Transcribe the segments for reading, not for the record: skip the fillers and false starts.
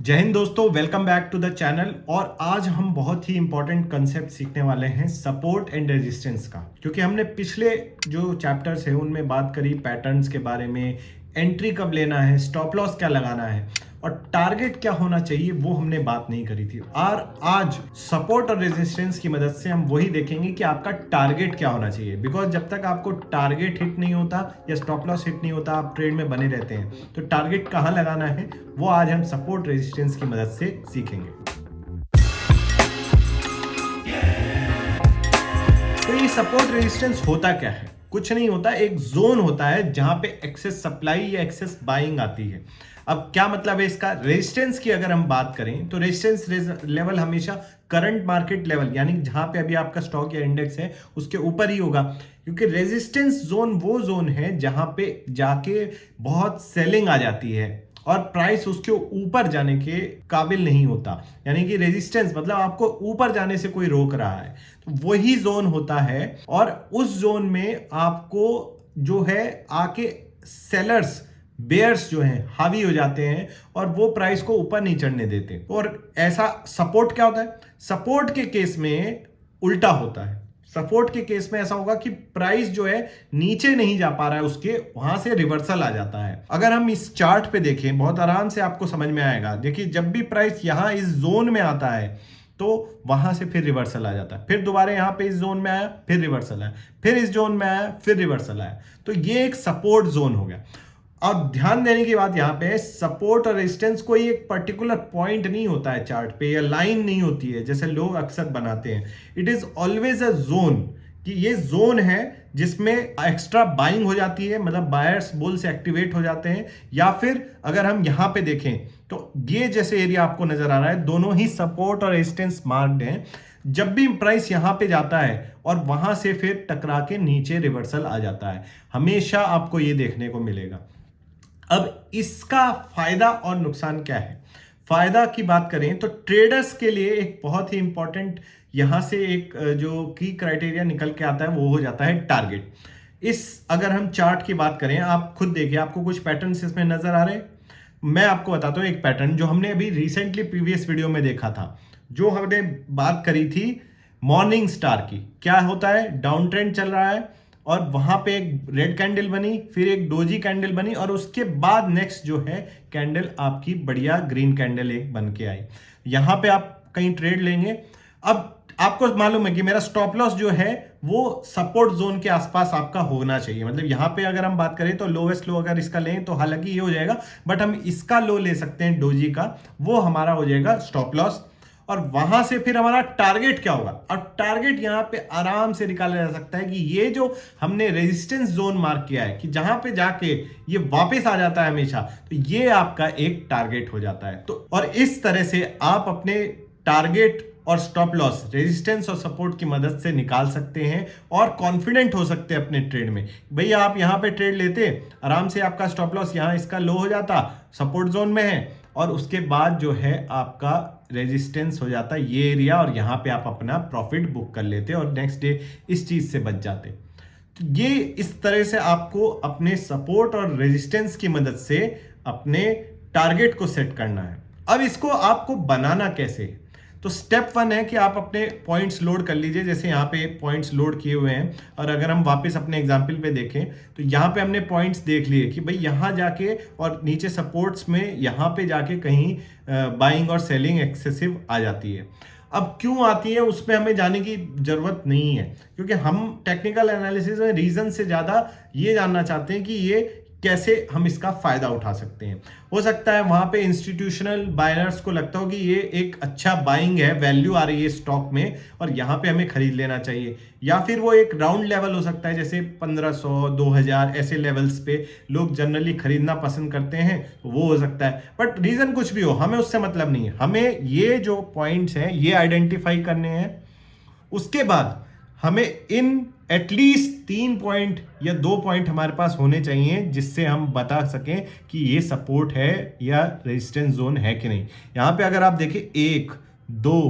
जय हिंद दोस्तों, welcome back to the channel. और आज हम बहुत ही इंपॉर्टेंट कंसेप्ट सीखने वाले हैं सपोर्ट एंड रेजिस्टेंस का, क्योंकि हमने पिछले जो चैप्टर्स हैं उनमें बात करी पैटर्न्स के बारे में, एंट्री कब लेना है, स्टॉप लॉस क्या लगाना है और टारगेट क्या होना चाहिए, वो हमने बात नहीं करी थी। और आज सपोर्ट और रेजिस्टेंस की मदद से हम वही देखेंगे कि आपका टारगेट क्या होना चाहिए। बिकॉज जब तक आपको टारगेट हिट नहीं होता या स्टॉप लॉस हिट नहीं होता, आप ट्रेड में बने रहते हैं। तो टारगेट कहाँ लगाना है वो आज हम सपोर्ट रेजिस्टेंस की मदद से सीखेंगे। तो ये सपोर्ट रेजिस्टेंस होता क्या है? कुछ नहीं होता, एक जोन होता है जहां पे एक्सेस सप्लाई या एक्सेस बाइंग आती है। अब क्या मतलब है इसका? रेजिस्टेंस की अगर हम बात करें तो रेजिस्टेंस लेवल हमेशा करंट मार्केट लेवल, यानी जहां पे अभी आपका स्टॉक या इंडेक्स है उसके ऊपर ही होगा, क्योंकि रेजिस्टेंस जोन वो जोन है जहां पे जाके बहुत सेलिंग आ जाती है और प्राइस उसके ऊपर जाने के काबिल नहीं होता। यानी कि रेजिस्टेंस मतलब आपको ऊपर जाने से कोई रोक रहा है, तो वही जोन होता है। और उस जोन में आपको जो है आके सेलर्स, बेयर्स जो हैं हावी हो जाते हैं और वो प्राइस को ऊपर नहीं चढ़ने देते। और ऐसा सपोर्ट क्या होता है? सपोर्ट के केस में उल्टा होता है। सपोर्ट के केस में ऐसा होगा कि प्राइस जो है नीचे नहीं जा पा रहा है, उसके वहां से रिवर्सल आ जाता है। अगर हम इस चार्ट पे देखें, बहुत आराम से आपको समझ में आएगा। देखिए, जब भी प्राइस यहां इस जोन में आता है तो वहां से फिर रिवर्सल आ जाता है, फिर दोबारा यहां पे इस जोन में आया, फिर रिवर्सल आया, फिर इस जोन में आया, फिर रिवर्सल आया। तो ये एक सपोर्ट जोन हो गया। और ध्यान देने की बात यहां पे, सपोर्ट और रेजिस्टेंस कोई एक पर्टिकुलर पॉइंट नहीं होता है चार्ट पे, या लाइन नहीं होती है जैसे लोग अक्सर बनाते हैं। It is always a zone, कि ये जोन है जिसमें एक्स्ट्रा बाइंग हो जाती है, मतलब बायर्स बुल्स एक्टिवेट हो जाते हैं। या फिर अगर हम यहां पे देखें तो ये जैसे एरिया आपको नजर आ रहा है, दोनों ही सपोर्ट और रेजिस्टेंस मार्क्ड हैं। जब भी प्राइस यहां पे जाता है और वहां से फिर टकरा के नीचे रिवर्सल आ जाता है, हमेशा आपको ये देखने को मिलेगा। अब इसका फायदा और नुकसान क्या है? फायदा की बात करें तो ट्रेडर्स के लिए एक बहुत ही इंपॉर्टेंट यहां से एक जो की क्राइटेरिया निकल के आता है वो हो जाता है टारगेट। इस अगर हम चार्ट की बात करें, आप खुद देखिए, आपको कुछ पैटर्न्स इसमें नजर आ रहे हैं। मैं आपको बताता हूं एक पैटर्न जो हमने अभी रिसेंटली प्रीवियस वीडियो में देखा था, जो हमने बात करी थी मॉर्निंग स्टार की। क्या होता है? डाउन ट्रेंड चल रहा है और वहां पे एक रेड कैंडल बनी, फिर एक डोजी कैंडल बनी और उसके बाद नेक्स्ट जो है कैंडल आपकी बढ़िया ग्रीन कैंडल एक बन के आई। यहां पे आप कहीं ट्रेड लेंगे। अब आपको मालूम है कि मेरा स्टॉप लॉस जो है वो सपोर्ट जोन के आसपास आपका होना चाहिए। मतलब यहां पे अगर हम बात करें तो लोवेस्ट लो अगर इसका लें तो हालांकि ये हो जाएगा, बट हम इसका लो ले सकते हैं डोजी का, वो हमारा हो जाएगा स्टॉप लॉस। और वहां से फिर हमारा टारगेट क्या होगा? और टारगेट यहां पे आराम से निकाला जा सकता है कि ये जो हमने रेजिस्टेंस जोन मार्क किया है कि जहां पे जाके ये वापस आ जाता है हमेशा, तो ये आपका एक टारगेट हो जाता है। तो और इस तरह से आप अपने टारगेट और स्टॉप लॉस रेजिस्टेंस और सपोर्ट की मदद से निकाल सकते हैं और कॉन्फिडेंट हो सकते हैं अपने ट्रेड में। भैया आप यहां पे ट्रेड लेते, आराम से आपका स्टॉप लॉस यहां इसका लो हो जाता, सपोर्ट जोन में है, और उसके बाद जो है आपका रेजिस्टेंस हो जाता है ये एरिया, और यहां पे आप अपना प्रॉफिट बुक कर लेते और नेक्स्ट डे इस चीज से बच जाते। तो ये इस तरह से आपको अपने सपोर्ट और रेजिस्टेंस की मदद से अपने टारगेट को सेट करना है। अब इसको आपको बनाना कैसे? तो स्टेप 1 है कि आप अपने पॉइंट्स लोड कर लीजिए। जैसे यहाँ पे पॉइंट्स लोड किए हुए हैं, और अगर हम वापस अपने एग्जाम्पल पे देखें तो यहाँ पे हमने पॉइंट्स देख लिए कि भाई यहाँ जाके और नीचे सपोर्ट्स में यहाँ पे जाके कहीं बाइंग और सेलिंग एक्सेसिव आ जाती है। अब क्यों आती है उसमें हमें जाने की जरूरत नहीं है, क्योंकि हम टेक्निकल एनालिसिस में रीजन से ज्यादा ये जानना चाहते हैं कि ये कैसे हम इसका फायदा उठा सकते हैं। हो सकता है वहां पे इंस्टीट्यूशनल बायर्स को लगता हो कि ये एक अच्छा बाइंग है, वैल्यू आ रही है स्टॉक में और यहां पे हमें खरीद लेना चाहिए। या फिर वो एक राउंड लेवल हो सकता है, जैसे 1500 2000 ऐसे लेवल्स पे लोग जनरली खरीदना पसंद करते हैं, वो हो सकता है। बट रीजन कुछ भी हो, हमें उससे मतलब नहीं है। हमें ये जो पॉइंट्स हैं ये आइडेंटिफाई करने हैं। उसके बाद हमें इन एटलीस्ट 3 पॉइंट या 2 पॉइंट हमारे पास होने चाहिए जिससे हम बता सकें कि ये सपोर्ट है या रेजिस्टेंस जोन है कि नहीं। यहां पे अगर आप देखें 1 2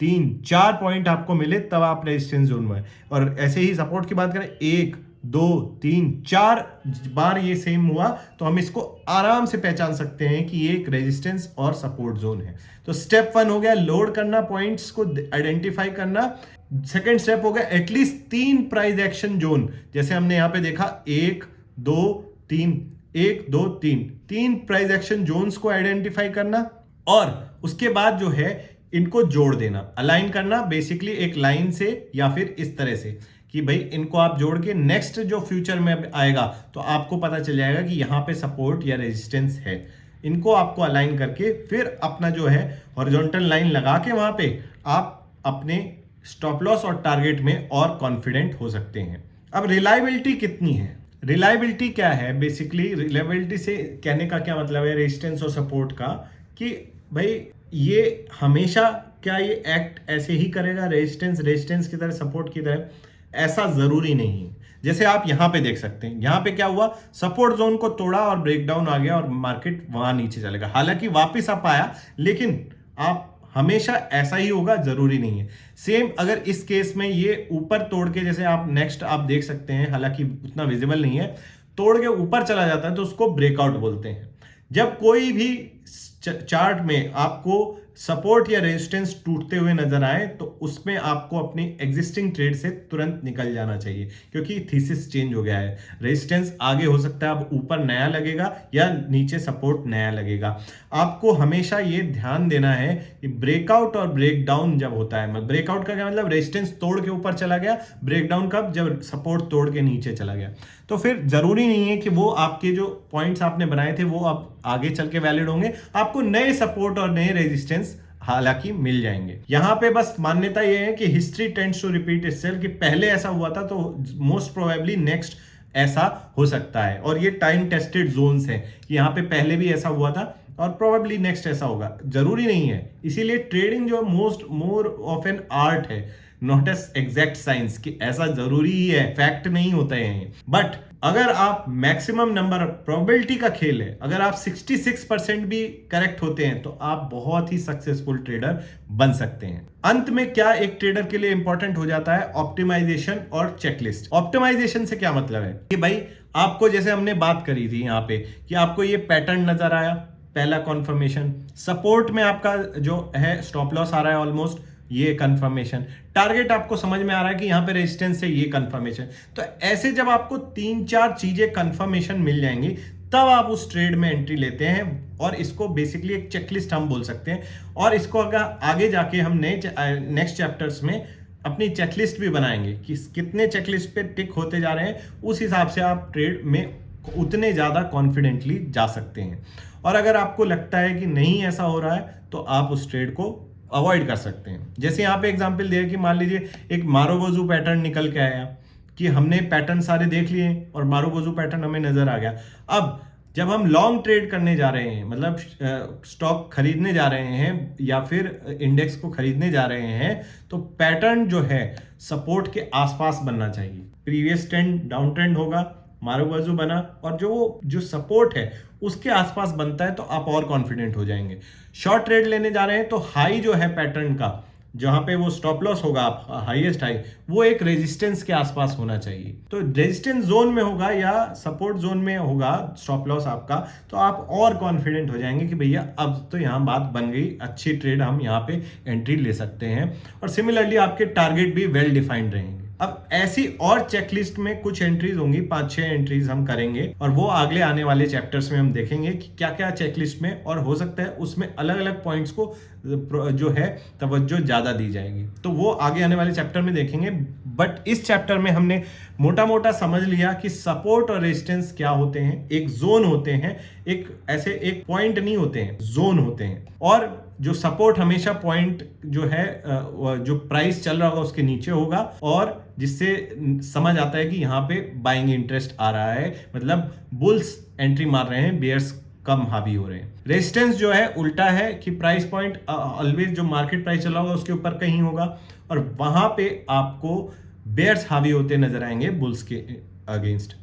3 4 पॉइंट आपको मिले तब आप रेजिस्टेंस जोन में। और ऐसे ही सपोर्ट की बात करें 1 2 3 4 बार ये सेम हुआ तो हम इसको आराम से पहचान सकते हैं कि ये एक रेजिस्टेंस और सपोर्ट जोन है। तो स्टेप 1 हो गया लोड करना, पॉइंट्स को आइडेंटिफाई करना। सेकेंड स्टेप हो गया एटलीस्ट 3 प्राइस एक्शन जोन, जैसे हमने यहां पे देखा 1 2 3, 1 2 3 प्राइस एक्शन जोन्स को आइडेंटिफाई करना और उसके बाद जो है इनको जोड़ देना, अलाइन करना बेसिकली एक लाइन से या फिर इस तरह से कि भाई इनको आप जोड़ के नेक्स्ट जो फ्यूचर में आएगा तो आपको पता चल जाएगा कि यहां पे सपोर्ट या रेजिस्टेंस है। इनको आपको अलाइन करके फिर अपना जो है हॉरिजॉन्टल लाइन लगा के वहां पे आप अपने स्टॉप लॉस और टारगेट में और कॉन्फिडेंट हो सकते हैं। अब रिलायबिलिटी कितनी है? रिलायबिलिटी क्या है? बेसिकली रिलायबिलिटी से कहने का क्या मतलब है रेजिस्टेंस और सपोर्ट का, कि भाई ये हमेशा क्या ये एक्ट ऐसे ही करेगा, रेजिस्टेंस की तरह, सपोर्ट की तरह? ऐसा जरूरी नहीं है। जैसे आप यहां पे देख सकते हैं, यहां पे क्या हुआ, सपोर्ट जोन को तोड़ा और ब्रेकडाउन आ गया और मार्केट वहां नीचे चलेगा। हालांकि वापस आप आया, लेकिन आप हमेशा ऐसा ही होगा जरूरी नहीं है। सेम अगर इस केस में ये ऊपर तोड़ के, जैसे आप नेक्स्ट आप देख सकते हैं, हालांकि उतना विजिबल नहीं है, तोड़ के ऊपर चला जाता है तो उसको ब्रेकआउट बोलते हैं। जब कोई भी चार्ट में आपको सपोर्ट या रेजिस्टेंस टूटते हुए नजर आए तो उसमें आपको अपनी एग्जिस्टिंग ट्रेड से तुरंत निकल जाना चाहिए, क्योंकि थीसिस चेंज हो गया है। रेजिस्टेंस आगे हो सकता है, अब ऊपर नया लगेगा या नीचे सपोर्ट नया लगेगा। आपको हमेशा ये ध्यान देना है कि ब्रेकआउट और ब्रेकडाउन जब होता है, ब्रेकआउट का क्या मतलब, रेजिस्टेंस तोड़ के ऊपर चला गया, ब्रेकडाउन कब, जब सपोर्ट तोड़ के नीचे चला गया। तो फिर जरूरी नहीं है कि वो आपके जो पॉइंट्स आपने बनाए थे वो अब आगे चल के वैलिड होंगे। आपको नए सपोर्ट और नए रेजिस्टेंस हालांकि मिल जाएंगे। यहां पे बस मान्यता यह है कि history tends to repeat itself, कि पहले ऐसा हुआ था तो मोस्ट प्रोबेबली नेक्स्ट ऐसा हो सकता है। और ये टाइम टेस्टेड जोन्स हैं कि यहां पे पहले भी ऐसा हुआ था और प्रोबेबली नेक्स्ट ऐसा होगा, जरूरी नहीं है। इसीलिए ट्रेडिंग जो मोर ऑफ एन आर्ट है, नॉट एस एग्जैक्ट साइंस, कि ऐसा जरूरी ही है, फैक्ट नहीं होता है। बट अगर आप मैक्सिमम नंबर, प्रोबेबिलिटी का खेल है, अगर आप 66% भी करेक्ट होते हैं तो आप बहुत ही सक्सेसफुल ट्रेडर बन सकते हैं। अंत में क्या एक ट्रेडर के लिए इंपॉर्टेंट हो जाता है, ऑप्टिमाइजेशन और चेकलिस्ट। ऑप्टिमाइजेशन से क्या मतलब है कि भाई आपको, जैसे हमने बात करी थी यहाँ पे, कि आपको ये पैटर्न नजर आया, पहला कॉन्फर्मेशन, सपोर्ट में आपका जो है स्टॉप लॉस आ रहा है ऑलमोस्ट, ये कंफर्मेशन, टारगेट आपको समझ में आ रहा है कि यहां पे रेजिस्टेंस है, ये कंफर्मेशन। तो ऐसे जब आपको 3-4 चीजें कंफर्मेशन मिल जाएंगी तब आप उस ट्रेड में एंट्री लेते हैं, और इसको बेसिकली एक चेकलिस्ट हम बोल सकते हैं। और इसको अगर आगे जाके हम नेक्स्ट चैप्टर्स में अपनी चेकलिस्ट भी बनाएंगे कि कितने चेकलिस्ट पे टिक होते जा रहे हैं, उस हिसाब से आप ट्रेड में उतने ज्यादा कॉन्फिडेंटली जा सकते हैं। और अगर आपको लगता है कि नहीं ऐसा हो रहा है तो आप उस ट्रेड को अवॉइड कर सकते हैं। जैसे यहाँ पे एग्जांपल दिया कि मान लीजिए एक मारुबोजू पैटर्न निकल के आया, कि हमने पैटर्न सारे देख लिए और मारुबोजू पैटर्न हमें नजर आ गया। अब जब हम लॉन्ग ट्रेड करने जा रहे हैं, मतलब स्टॉक खरीदने जा रहे हैं या फिर इंडेक्स को खरीदने जा रहे हैं, तो पैटर्न जो है सपोर्ट के आसपास बनना चाहिए। प्रीवियस ट्रेंड डाउन ट्रेंड होगा, मारुबोजू बना, और जो सपोर्ट है उसके आसपास बनता है तो आप और कॉन्फिडेंट हो जाएंगे। शॉर्ट ट्रेड लेने जा रहे हैं तो हाई जो है पैटर्न का, जहां पे वो स्टॉप लॉस होगा आप हाईएस्ट हाई, वो एक रेजिस्टेंस के आसपास होना चाहिए। तो रेजिस्टेंस जोन में होगा या सपोर्ट जोन में होगा स्टॉप लॉस आपका, तो आप और कॉन्फिडेंट हो जाएंगे कि भैया अब तो यहाँ बात बन गई, अच्छी ट्रेड हम यहाँ पे एंट्री ले सकते हैं। और सिमिलरली आपके टारगेट भी वेल डिफाइंड रहेंगे। अब ऐसी और चेकलिस्ट में कुछ एंट्रीज होंगी, 5-6 एंट्रीज हम करेंगे, और वो अगले आने वाले चैप्टर्स में हम देखेंगे कि क्या क्या चेकलिस्ट में, और हो सकता है उसमें अलग अलग पॉइंट्स को जो है तवज्जो ज्यादा दी जाएगी, तो वो आगे आने वाले चैप्टर में देखेंगे। बट इस चैप्टर में हमने मोटा मोटा समझ लिया कि सपोर्ट और रेजिस्टेंस क्या होते हैं, एक जोन होते हैं, एक ऐसे एक पॉइंट नहीं होते हैं, जोन होते हैं। और जो सपोर्ट हमेशा पॉइंट जो है जो प्राइस चल रहा होगा उसके नीचे होगा, और जिससे समझ आता है कि यहाँ पे बाइंग इंटरेस्ट आ रहा है, मतलब बुल्स एंट्री मार रहे हैं, बेयर्स कम हावी हो रहे हैं। रेजिस्टेंस जो है उल्टा है कि प्राइस पॉइंट ऑलवेज जो मार्केट प्राइस चला होगा उसके ऊपर कहीं होगा, और वहां पे आपको बेयर्स हावी होते नजर आएंगे बुल्स के अगेंस्ट।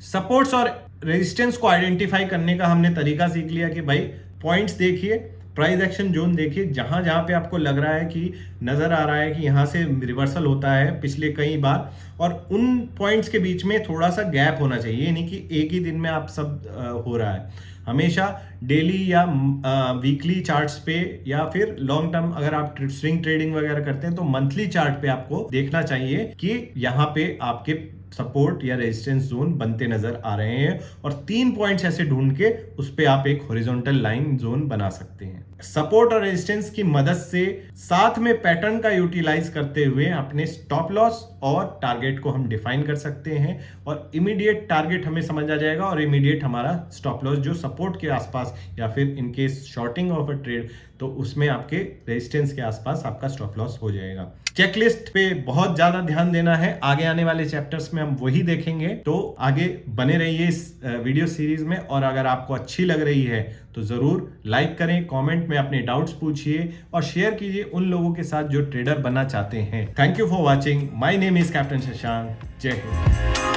सपोर्ट्स और रेजिस्टेंस को आइडेंटिफाई करने का हमने तरीका सीख लिया कि भाई पॉइंट्स देखिए, प्राइस एक्शन जोन देखिए, जहां जहां पे आपको लग रहा है कि नजर आ रहा है कि यहां से रिवर्सल होता है पिछले कई बार, और उन पॉइंट्स के बीच में थोड़ा सा गैप होना चाहिए, यानी कि एक ही दिन में आप सब हो रहा है। हमेशा डेली या वीकली चार्ट्स पे या फिर लॉन्ग टर्म अगर आप स्विंग ट्रेडिंग वगैरह करते हैं तो मंथली चार्ट पे आपको देखना चाहिए कि यहाँ पे आपके सपोर्ट या रेजिस्टेंस जोन बनते नजर आ रहे हैं, और 3 पॉइंट्स ऐसे ढूंढ के उस पे आप एक हॉरिजॉन्टल लाइन जोन बना सकते हैं। सपोर्ट और रेजिस्टेंस की मदद से साथ में पैटर्न का यूटिलाइज करते हुए अपने स्टॉप लॉस और टारगेट को हम डिफाइन कर सकते हैं, और इमीडिएट टारगेट हमें समझ आ जाएगा और इमीडिएट हमारा स्टॉप लॉस जो सपोर्ट के आसपास या फिर in case shorting of a trade तो उसमें आपके रेजिस्टेंस के आसपास आपका स्टॉप लॉस हो जाएगा। चेकलिस्ट पे बहुत ज्यादा ध्यान देना है, आगे आने वाले चैप्टर्स में हम वही देखेंगे, तो आगे बने रहिए इस वीडियो सीरीज में। और अगर आपको अच्छी लग रही है तो जरूर लाइक करें, कमेंट में अपने डाउट्स पूछिए और शेयर कीजिए उन लोगों के साथ जो ट्रेडर बनना चाहते हैं। Thank you for watching, my name is captain Shashank. जय हिंद।